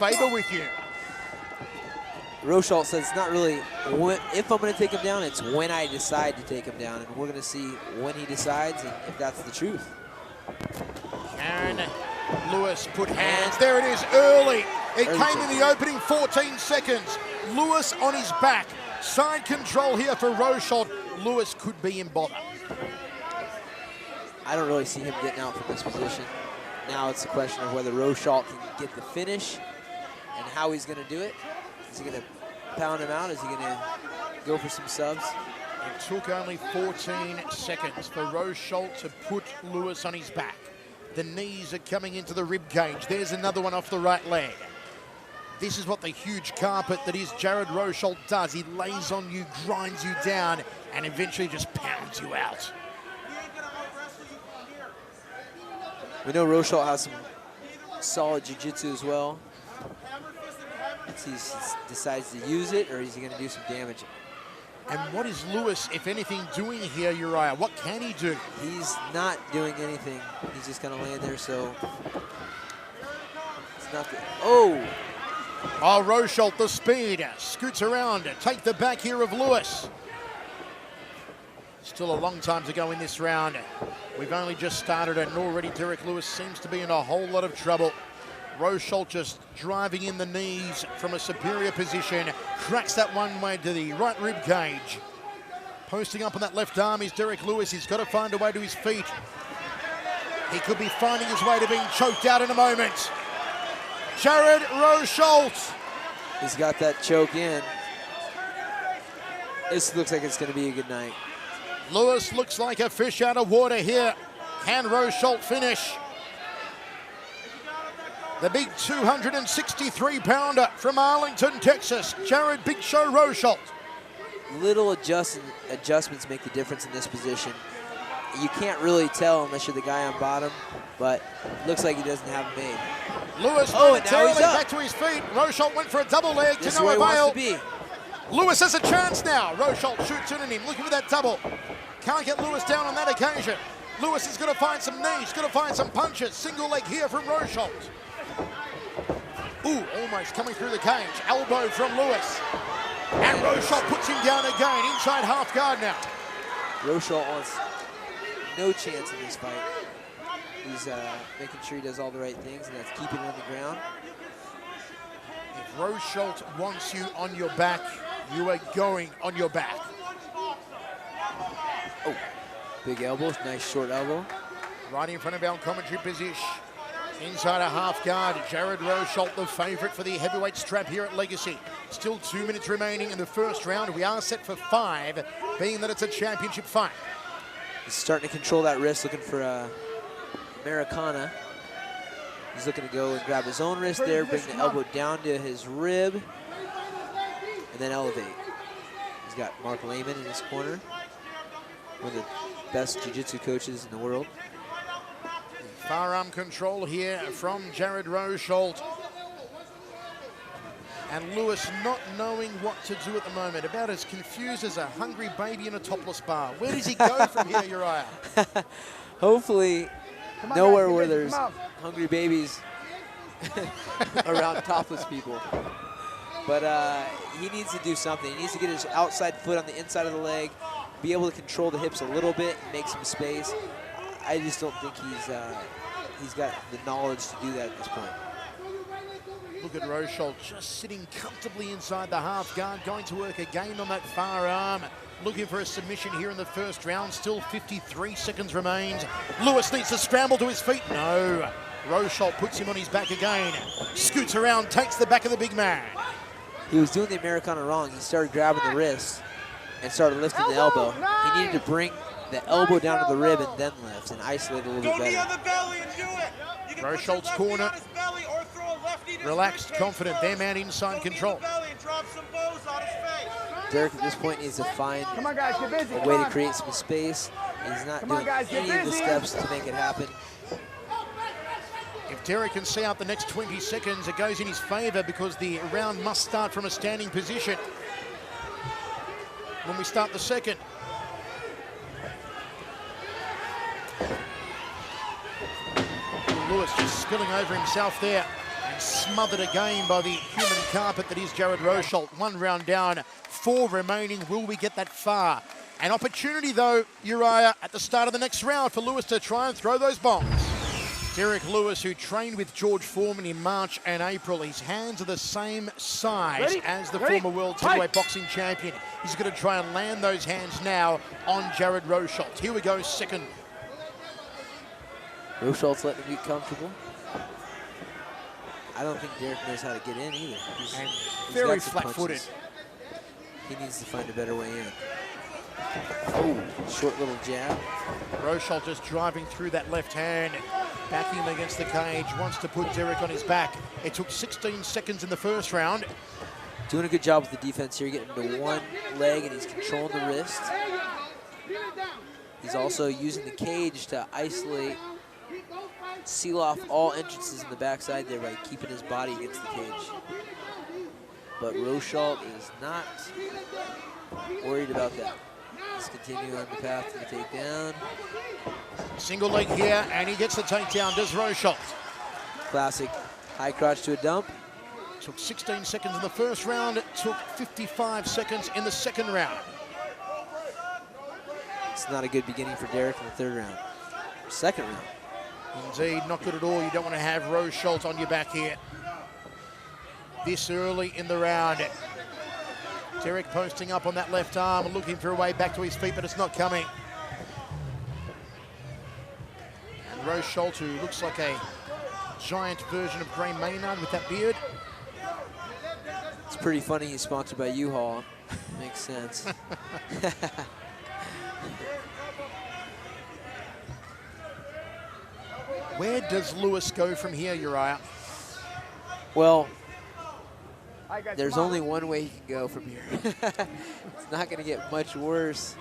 favor with you. Rosholt says it's not really if I'm going to take him down, it's when I decide to take him down. And we're going to see when he decides and if that's the truth. And Lewis put hands. There it is, early. It came in the opening 14 seconds. Lewis on his back. Side control here for Rosholt. Lewis could be in bother. I don't really see him getting out from this position. Now it's a question of whether Rosholt can get the finish and how he's going to do it. Is he going to pound him out? Is he going to go for some subs? It took only 14 seconds for Rosholt to put Lewis on his back. The knees are coming into the rib cage. There's another one off the right leg. This is what the huge carpet that is Jared Rosholt does. He lays on you, grinds you down, and eventually just pounds you out. We know Rosholt has some solid jiu-jitsu as well. He decides to use it, or is he going to do some damage? And what is Lewis, if anything, doing here, Uriah? What can he do? He's not doing anything. He's just kind of laying there, so it's not the... Oh, Rosholt, the speed, scoots around, take the back here of Lewis. Still a long time to go in this round. We've only just started and already Derrick Lewis seems to be in a whole lot of trouble. Rosholt just driving in the knees from a superior position, cracks that one way to the right rib cage. Posting up on that left arm is Derrick Lewis. He's got to find a way to his feet. He could be finding his way to being choked out in a moment. Jared Rosholt. He's got that choke in. This looks like it's going to be a good night. Lewis looks like a fish out of water here. Can Rosholt finish? The big 263-pounder from Arlington, Texas, Jared Big Show Rosholt. Little adjustments make the difference in this position. You can't really tell unless you're the guy on bottom, but it looks like he doesn't have them made. Lewis momentarily back to his feet. Rosholt went for a double leg to no avail. Lewis has a chance now. Rosholt shoots in on him, looking for that double. Can't get Lewis down on that occasion. Lewis is going to find some knees, going to find some punches. Single leg here from Rosholt. Ooh, almost coming through the cage. Elbow from Lewis. And Rosholt puts him down again, inside half guard now. Rosholt wants no chance in this fight. He's making sure he does all the right things, and that's keeping him on the ground. If Rosholt wants you on your back, you are going on your back. Oh, big elbow, nice short elbow. Right in front of our commentary position. Inside a half guard, Jared Rosholt, the favorite for the heavyweight strap here at Legacy. Still 2 minutes remaining in the first round. We are set for 5, being that it's a championship fight. He's starting to control that wrist, looking for Americana. He's looking to go and grab his own wrist there, bring the elbow down to his rib, and then elevate. He's got Mark Lehman in his corner, one of the best jiu-jitsu coaches in the world. Firearm control here from Jared Rosholt. And Lewis not knowing what to do at the moment, about as confused as a hungry baby in a topless bar. Where does he go from here, Uriah? Hopefully nowhere where there's hungry babies around topless people. But he needs to do something. He needs to get his outside foot on the inside of the leg, be able to control the hips a little bit, and make some space. I just don't think he's got the knowledge to do that at this point. Look at Rosholt just sitting comfortably inside the half guard, going to work again on that far arm. Looking for a submission here in the first round. Still 53 seconds remains. Lewis needs to scramble to his feet. No. Rosholt puts him on his back again. Scoots around, takes the back of the big man. He was doing the Americana wrong. He started grabbing the wrist and started lifting the elbow. He needed to bring the elbow down to the rib and then lift and isolate a little bit better. Go knee on the belly and do it. You can Rosholt's corner. Relaxed, confident. Their man inside control. Derrick at this point needs to find a way to create some space. He's not doing any of the steps to make it happen. If Derrick can see out the next 20 seconds, it goes in his favor because the round must start from a standing position when we start the second. Lewis just spilling over himself there. And smothered again by the human carpet that is Jared Rosholt. 1 round down, 4 remaining. Will we get that far? An opportunity, though, Uriah, at the start of the next round for Lewis to try and throw those bombs. Derrick Lewis, who trained with George Foreman in March and April, his hands are the same size as the former world heavyweight boxing champion. He's going to try and land those hands now on Jared Rosholt. Here we go, second. Rosholt's letting him be comfortable. I don't think Derrick knows how to get in either. He's very flat-footed. He needs to find a better way in. Oh, short little jab. Rosholt just driving through that left hand, backing him against the cage, wants to put Derrick on his back. It took 16 seconds in the first round. Doing a good job with the defense here, getting to one leg, and he's controlling the wrist. He's also using the cage to isolate, seal off all entrances in the backside there by keeping his body against the cage. But Rosholt is not worried about that. He's continuing on the path to the takedown. Single leg here, and he gets the takedown, does Rosholt. Classic high crotch to a dump. Took 16 seconds in the first round. It took 55 seconds in the second round. It's not a good beginning for Derrick in the third round. Second round. Indeed, not good at all. You don't want to have Rosholt on your back here this early in the round. Derrick posting up on that left arm, looking for a way back to his feet, but it's not coming. And Rosholt, who looks like a giant version of Gray Maynard with that beard. It's pretty funny he's sponsored by U-Haul. Makes sense. Where does Lewis go from here, Uriah? Well, there's only one way he can go from here. It's not going to get much worse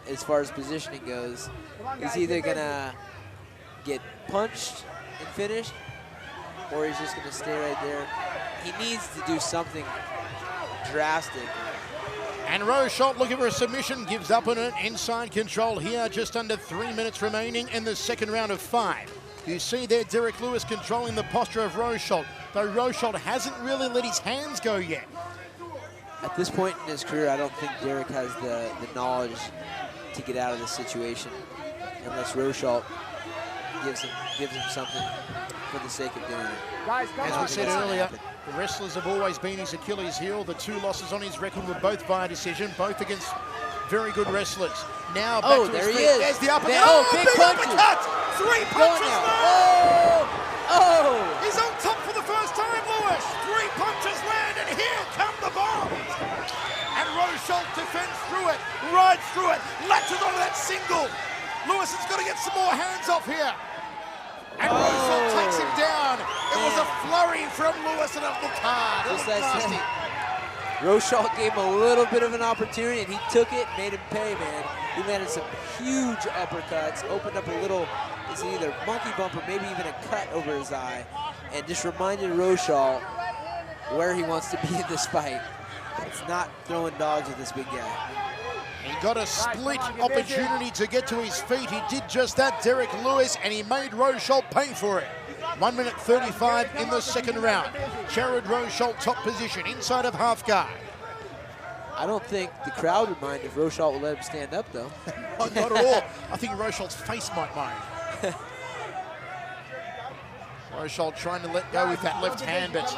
as far as positioning goes. He's either going to get punched and finished, or he's just going to stay right there. He needs to do something drastic. And Rosholt looking for a submission, gives up on it. Inside control here, just under 3 minutes remaining in the second round of 5. You see there Derrick Lewis controlling the posture of Rosholt, though Rosholt hasn't really let his hands go yet. At this point in his career, I don't think Derrick has the knowledge to get out of this situation unless Rosholt gives him something for the sake of doing it. As we said earlier, the wrestlers have always been his Achilles heel. The 2 losses on his record were both via decision, both against very good wrestlers. Now back to his feet. There's the uppercut. Big punches. Uppercut! 3 punches there. Oh! He's on top for the first time, Lewis. 3 punches land, and here come the bombs. And Rosholt defends through it, rides through it, latches onto that single. Lewis has got to get some more hands off here. And Rosholt takes him down. It was a flurry from Lewis, and it looked hard. It looked nasty. Rosholt gave him a little bit of an opportunity, and he took it and made him pay, man. He landed some huge uppercuts, opened up a little, it's either monkey bump or maybe even a cut over his eye, and just reminded Rosholt where he wants to be in this fight. It's not throwing dogs with this big guy. He got a split opportunity to get to his feet. He did just that, Derrick Lewis, and he made Rosholt pay for it. 1 minute 35 in the second round. Jared Rosholt top position, inside of half guard. I don't think the crowd would mind if Rosholt would let him stand up, though. Not at all. I think Rosholt's face might mind. Rosholt trying to let go with that left hand, but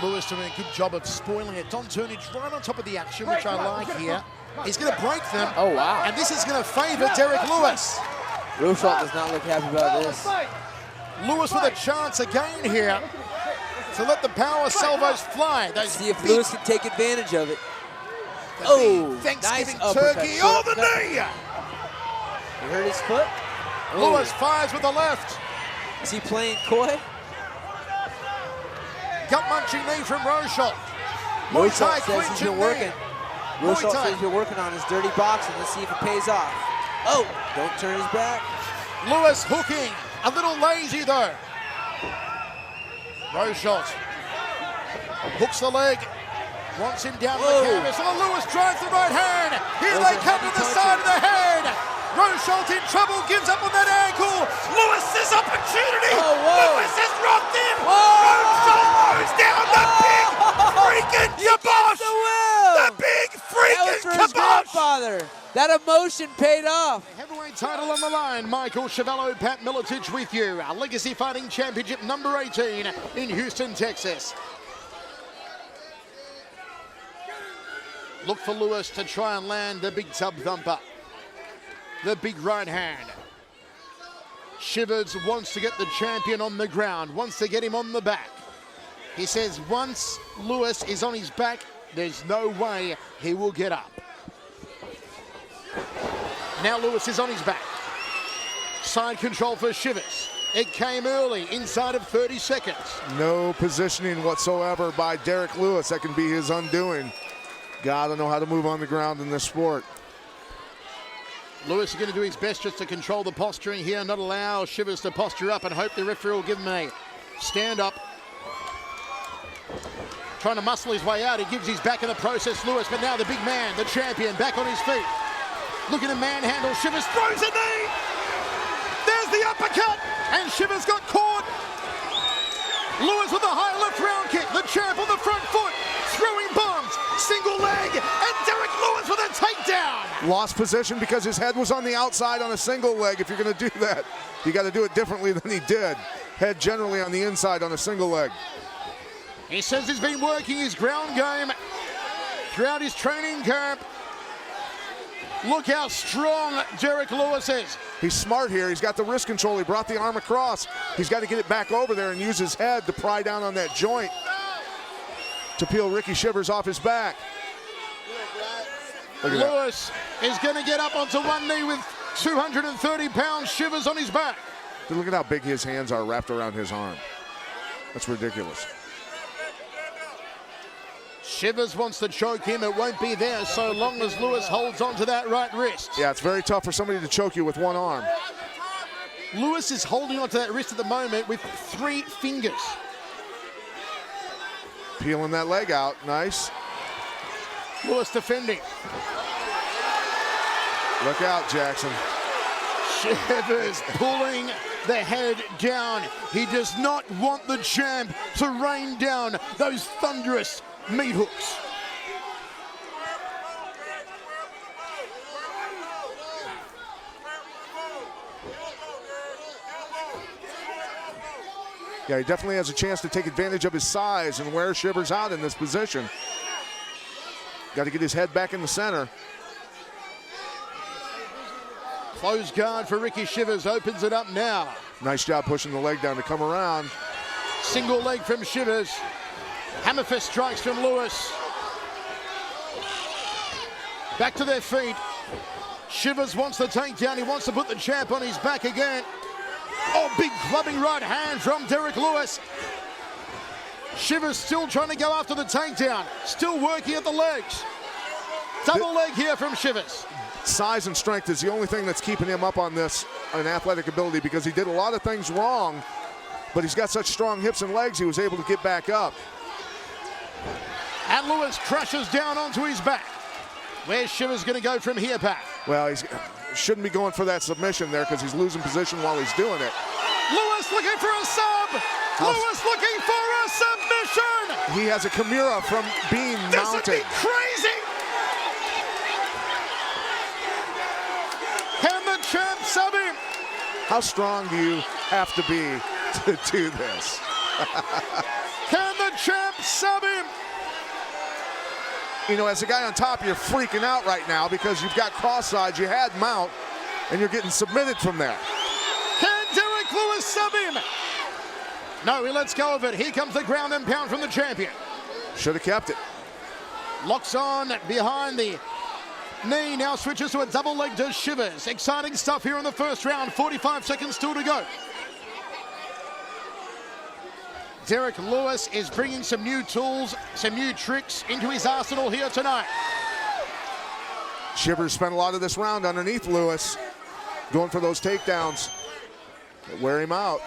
Lewis doing a good job of spoiling it. Don Turnage right on top of the action, which I like here. He's going to break them. Oh, wow. And this is going to favor Derrick Lewis. Rosholt does not look happy about this. Lewis with a chance again here to let the power salvos fly. See if Lewis can take advantage of it. Oh, Thanksgiving nice turkey. Oh, the knee! You heard his foot? Lewis fires with the left. Is he playing coy? Gut-munching knee from Rosholt. Rosholt says he's been working. Rosholt says he's been working on his dirty boxing. Let's see if it pays off. Oh, don't turn his back. Lewis hooking. A little lazy, though. Rosholt hooks the leg. Wants him down the canvas. Oh, Lewis drives the right hand. Here they come to the side of the head. Rosholt in trouble, gives up on that ankle. Lewis's opportunity. Oh, whoa. Lewis has rocked him. Whoa. Rosholt throws down the big freaking kibosh. The will. The big That was freaking for his kibosh. grandfather. That emotion paid off. Heavyweight title on the line. Michael Chiavello, Pat Miletich with you. Our Legacy Fighting Championship number 18 in Houston, Texas. Look for Lewis to try and land the big tub thumper. The big right hand. Shivers wants to get the champion on the ground, wants to get him on the back. He says once Lewis is on his back, there's no way he will get up. Now Lewis is on his back. Side control for Shivers. It came early, inside of 30 seconds. No positioning whatsoever by Derrick Lewis. That can be his undoing. Gotta know how to move on the ground in this sport. Lewis is going to do his best just to control the posturing here, not allow Shivers to posture up and hope the referee will give him a stand up. Trying to muscle his way out. He gives his back in the process, Lewis, but now the big man, the champion, back on his feet. Looking to manhandle. Shivers throws a knee. There's the uppercut, and Shivers got caught. Lewis with a high left round kick. The champ on the front foot, throwing bombs, single leg, and Derrick Lewis with a takedown. Lost position because his head was on the outside on a single leg. If you're going to do that, you got to do it differently than he did. Head generally on the inside on a single leg. He says he's been working his ground game throughout his training camp. Look how strong Derrick Lewis is. He's smart here. He's got the wrist control. He brought the arm across. He's got to get it back over there and use his head to pry down on that joint to peel Ricky Shivers off his back. Look at Lewis is going to get up onto one knee with 230-pound Shivers on his back. that. Look at how big his hands are wrapped around his arm. That's ridiculous. Shivers wants to choke him. It won't be there so long as Lewis holds on to that right wrist. Yeah, it's very tough for somebody to choke you with one arm. Lewis is holding onto that wrist at the moment with 3 fingers. Peeling that leg out. Nice. Lewis defending. Look out, Jackson. Shivers pulling the head down. He does not want the champ to rain down those thunderous meat hooks. Yeah, he definitely has a chance to take advantage of his size and wear Shivers out in this position. Got to get his head back in the center. Close guard for Ricky Shivers, opens it up now. Nice job pushing the leg down to come around. Single leg from Shivers. Hammerfist strikes from Lewis. Back to their feet. Shivers wants the takedown. He wants to put the champ on his back again. Oh, big clubbing right hand from Derrick Lewis. Shivers still trying to go after the takedown. Still working at the legs. Double leg here from Shivers. Size and strength is the only thing that's keeping him up on this, an athletic ability, because he did a lot of things wrong, but he's got such strong hips and legs, he was able to get back up. And Lewis crashes down onto his back. Where's Shivers going to go from here, Pat? Well, he shouldn't be going for that submission there because he's losing position while he's doing it. Lewis looking for a sub. Lewis looking for a submission. He has a Kimura from being This would be mounted. crazy. Can the champ sub him? How strong do you have to be to do this? Can the champ sub him? You know, as a guy on top, you're freaking out right now because you've got cross sides, you had mount, and you're getting submitted from there. Can Derrick Lewis sub him? No, he lets go of it. Here comes the ground and pound from the champion. Should have kept it. Locks on behind the knee, now switches to a double leg to Shivers. Exciting stuff here in the first round. 45 seconds still to go. Derrick Lewis is bringing some new tools, some new tricks into his arsenal here tonight. Shivers spent a lot of this round underneath Lewis, going for those takedowns. Wear him out.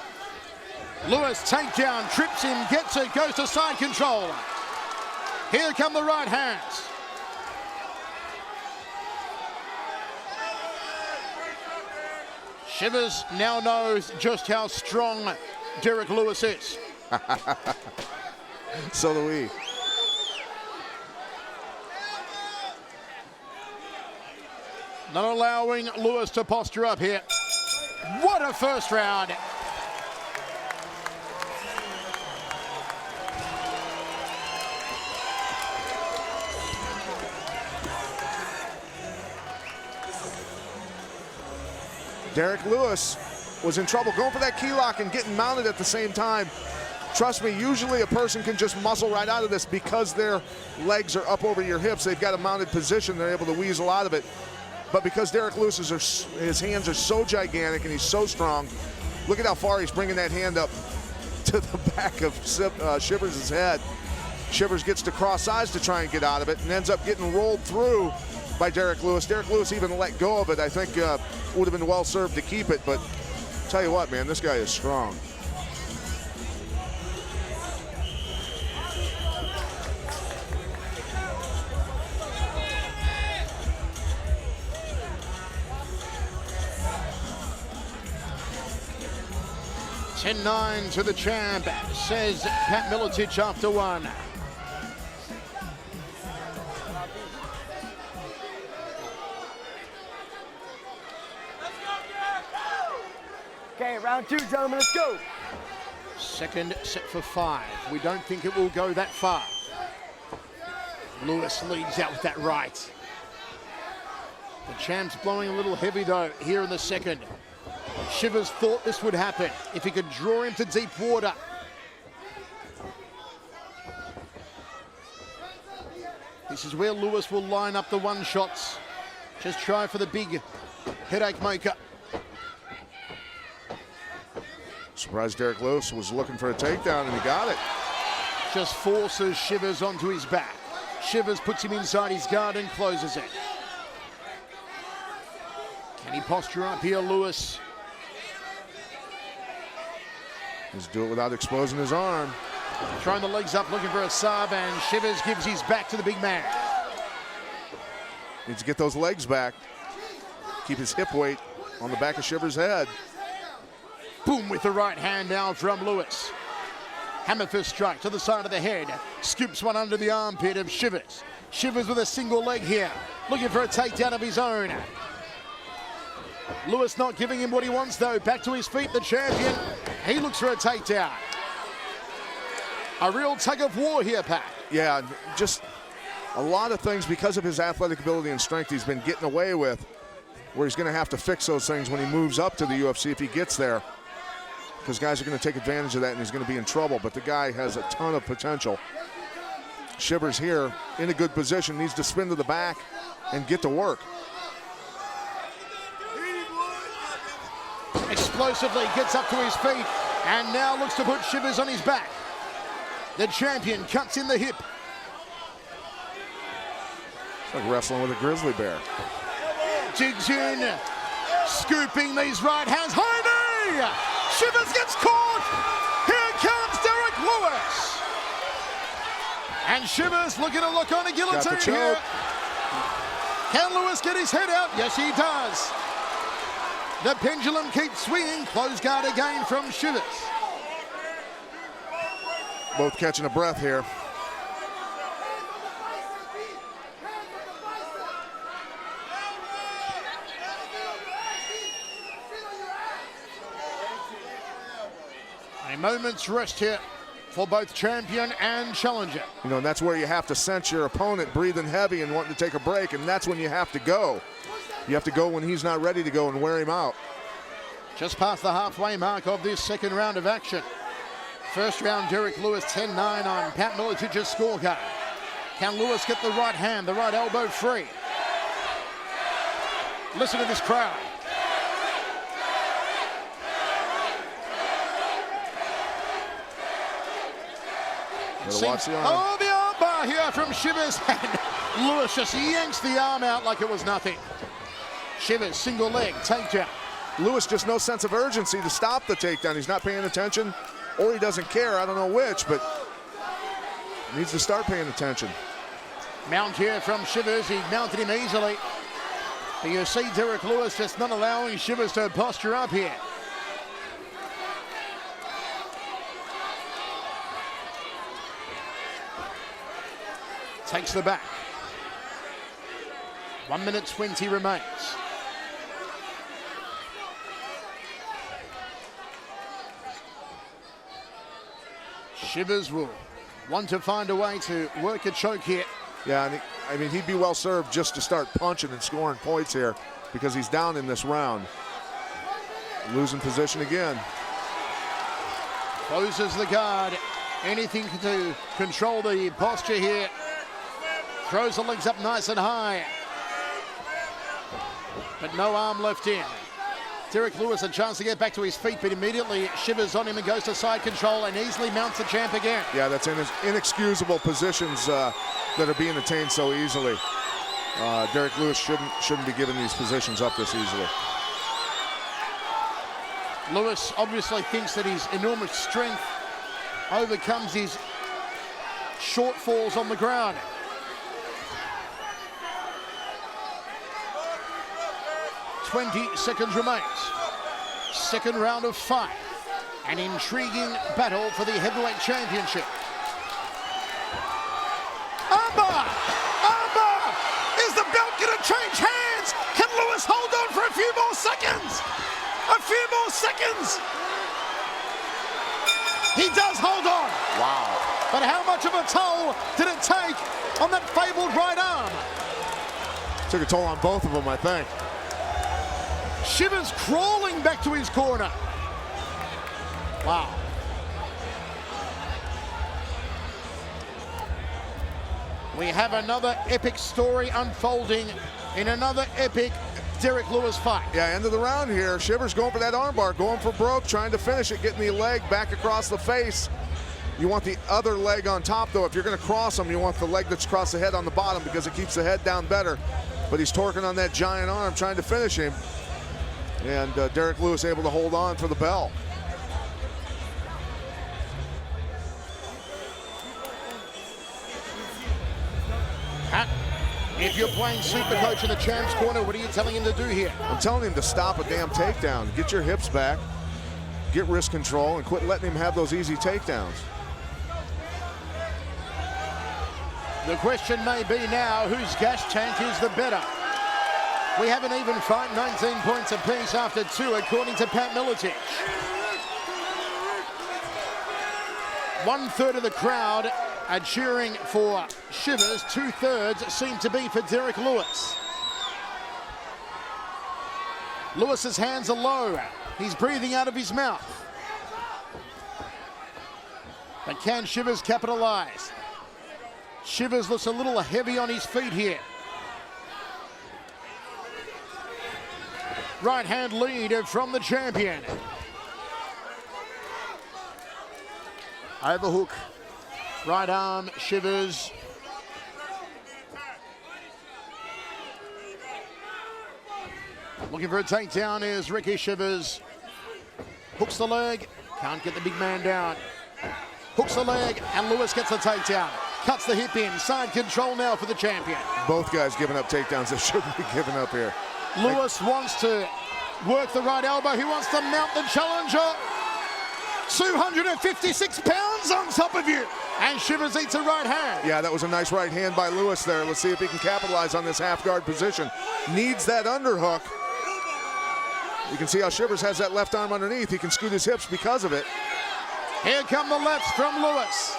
Lewis takedown, trips him, gets it, goes to side control. Here come the right hands. Shivers now knows just how strong Derrick Lewis is. So do we. Not allowing Lewis to posture up here. What a first round. Derrick Lewis was in trouble going for that key lock and getting mounted at the same time. Trust me, usually a person can just muscle right out of this because their legs are up over your hips. They've got a mounted position. They're able to weasel out of it. But because Derrick Lewis, his hands are so gigantic and he's so strong, look at how far he's bringing that hand up to the back of Shivers' head. Shivers gets to cross eyes to try and get out of it and ends up getting rolled through by Derrick Lewis. Derrick Lewis even let go of it. I think would have been well served to keep it, but tell you what, man, this guy is strong. "10-9 to the champ," says Pat Miletich after one. Okay, round two, gentlemen, let's go. Second set for 5. We don't think it will go that far. Lewis leads out with that right. The champ's blowing a little heavy though here in the second. Shivers thought this would happen if he could draw him to deep water. This is where Lewis will line up the one shots. Just try for the big headache maker. Surprised Derrick Lewis was looking for a takedown and he got it. Just forces Shivers onto his back. Shivers puts him inside his guard and closes it. Can he posture up here, Lewis? Just do it without exposing his arm. Throwing the legs up, looking for a sub, and Shivers gives his back to the big man. Needs to get those legs back. Keep his hip weight on the back of Shivers' head. Boom with the right hand now from Lewis. Hammer fist strike to the side of the head. Scoops one under the armpit of Shivers. Shivers with a single leg here. Looking for a takedown of his own. Lewis not giving him what he wants though. Back to his feet, the champion. He looks for a takedown. A real tug of war here, Pat. Yeah, just a lot of things because of his athletic ability and strength he's been getting away with, where he's going to have to fix those things when he moves up to the UFC if he gets there. Because guys are going to take advantage of that and he's going to be in trouble. But the guy has a ton of potential. Shivers here in a good position, needs to spin to the back and get to work. Explosively gets up to his feet and now looks to put Shivers on his back. The champion cuts in the hip. It's like wrestling with a grizzly bear. Digs in, scooping these right hands. High knee! Shivers gets caught! Here comes Derrick Lewis! And Shivers looking to look on a guillotine here. Can Lewis get his head out? Yes, he does. The pendulum keeps swinging. Close guard again from Shivers. Both catching a breath here. A moment's rest here for both champion and challenger. You know, and that's where you have to sense your opponent breathing heavy and wanting to take a break, and that's when you have to go. You have to go when he's not ready to go and wear him out. Just past the halfway mark of this second round of action. First round, Derrick Lewis 10-9 on Pat Miletich's scorecard. Can Lewis get the right hand, the right elbow free? Listen to this crowd. Watch the arm. Oh, the arm bar here from Shivers. And Lewis just yanks the arm out like it was nothing. Shivers, single leg, takedown. Lewis just no sense of urgency to stop the takedown. He's not paying attention, or he doesn't care. I don't know which, but needs to start paying attention. Mount here from Shivers. He mounted him easily. But you see Derrick Lewis just not allowing Shivers to posture up here. Takes the back. 1 minute 20 remains. Shivers will want to find a way to work a choke here. Yeah, and I mean, he'd be well served just to start punching and scoring points here because he's down in this round. Losing position again. Closes the guard. Anything to control the posture here. Throws the legs up nice and high. But no arm left in. Derrick Lewis a chance to get back to his feet, but immediately Shivers on him and goes to side control and easily mounts the champ again. Yeah, that's inexcusable positions that are being attained so easily. Derrick Lewis shouldn't be giving these positions up this easily. Lewis obviously thinks that his enormous strength overcomes his shortfalls on the ground. .20 seconds remains. Second round of fight. An intriguing battle for the heavyweight championship. Armbar! Armbar! Is the belt going to change hands? Can Lewis hold on for a few more seconds? A few more seconds! He does hold on. Wow. But how much of a toll did it take on that fabled right arm? Took a toll on both of them, I think. Shivers crawling back to his corner. Wow. We have another epic story unfolding in another epic Derrick Lewis fight. Yeah, end of the round here. Shivers going for that armbar, going for broke, trying to finish it, getting the leg back across the face. You want the other leg on top, though. If you're going to cross him, you want the leg that's across the head on the bottom because it keeps the head down better. But he's torquing on that giant arm, trying to finish him. And Derrick Lewis able to hold on for the bell. Pat, if you're playing super coach in the champ's corner, what are you telling him to do here? I'm telling him to stop a damn takedown. Get your hips back, get wrist control, and quit letting him have those easy takedowns. The question may be now, whose gas tank is the better? We have an even fight, 19 points apiece after 2, according to Pat Milicic. 1/3 of the crowd are cheering for Shivers. 2/3 seem to be for Derrick Lewis. Lewis's hands are low. He's breathing out of his mouth. But can Shivers capitalize? Shivers looks a little heavy on his feet here. Right hand lead from the champion. Overhook. Right arm, Shivers. Looking for a takedown is Ricky Shivers. Hooks the leg, can't get the big man down. Hooks the leg, and Lewis gets the takedown. Cuts the hip in, side control now for the champion. Both guys giving up takedowns that shouldn't be given up here. Lewis wants to work the right elbow. He wants to mount the challenger. 256 pounds on top of you. And Shivers eats a right hand. Yeah, that was a nice right hand by Lewis there. Let's see if he can capitalize on this half guard position. Needs that underhook. You can see how Shivers has that left arm underneath. He can scoot his hips because of it. Here come the lefts from Lewis.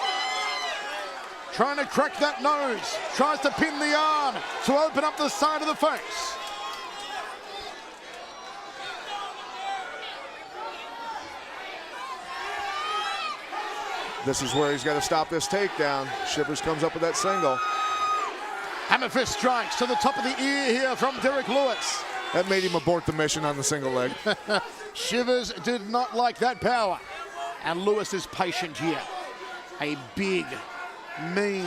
Trying to crack that nose. Tries to pin the arm to open up the side of the face. This is where he's got to stop this takedown. Shivers comes up with that single. Hammer fist strikes to the top of the ear here from Derrick Lewis. That made him abort the mission on the single leg. Shivers did not like that power. And Lewis is patient here. A big, mean,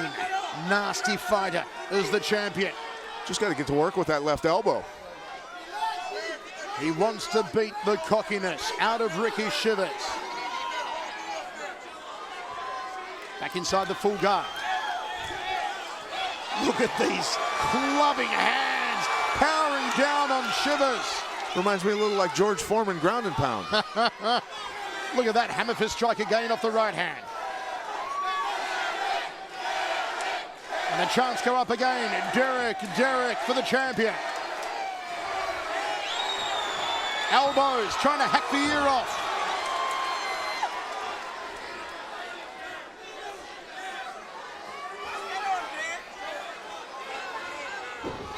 nasty fighter is the champion. Just got to get to work with that left elbow. He wants to beat the cockiness out of Ricky Shivers. Back inside the full guard. Look at these clubbing hands powering down on Shivers. Reminds me a little like George Foreman ground and pound. Look at that hammer fist strike again off the right hand. And the chance go up again. Derrick for the champion. Elbows, trying to hack the ear off.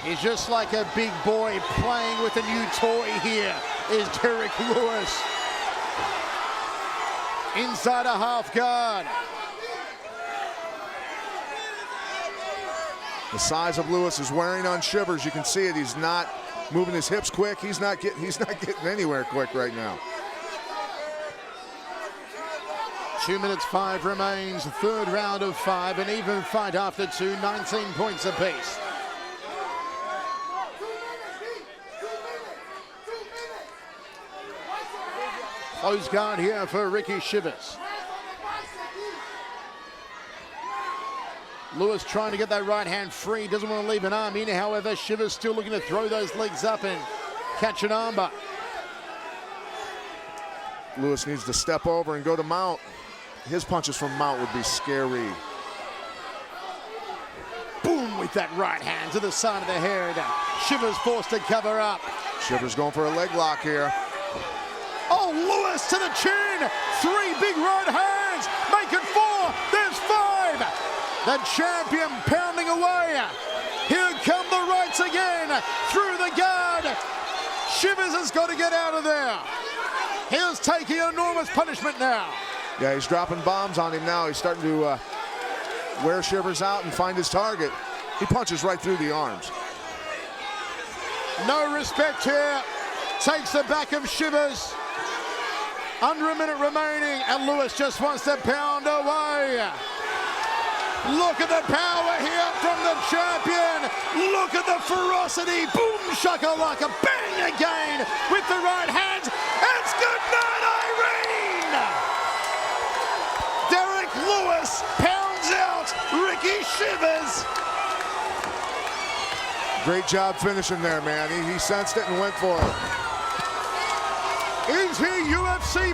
He's just like a big boy playing with a new toy here, is Derrick Lewis. Inside a half guard. The size of Lewis is wearing on Shivers. You can see it. He's not moving his hips quick. He's not getting anywhere quick right now. 2 minutes 5 remains. Third round of 5. An even fight after 2. 19 points apiece. Close guard here for Ricky Shivers. Lewis trying to get that right hand free. Doesn't want to leave an arm in. However, Shivers still looking to throw those legs up and catch an armbar. Lewis needs to step over and go to mount. His punches from mount would be scary. Boom with that right hand to the side of the head. Shivers forced to cover up. Shivers going for a leg lock here. Oh, Lewis to the chin. 3 big right hands. Make it 4. There's 5. The champion pounding away. Here come the rights again. Through the guard. Shivers has got to get out of there. He's taking enormous punishment now. Yeah, he's dropping bombs on him now. He's starting to wear Shivers out and find his target. He punches right through the arms. No respect here. Takes the back of Shivers. Under a minute remaining, and Lewis just wants to pound away. Look at the power here from the champion. Look at the ferocity. Boom, shakalaka, bang again with the right hand. It's good night, Irene. Derrick Lewis pounds out Ricky Shivers. Great job finishing there, man. He sensed it and went for it. Is he UFC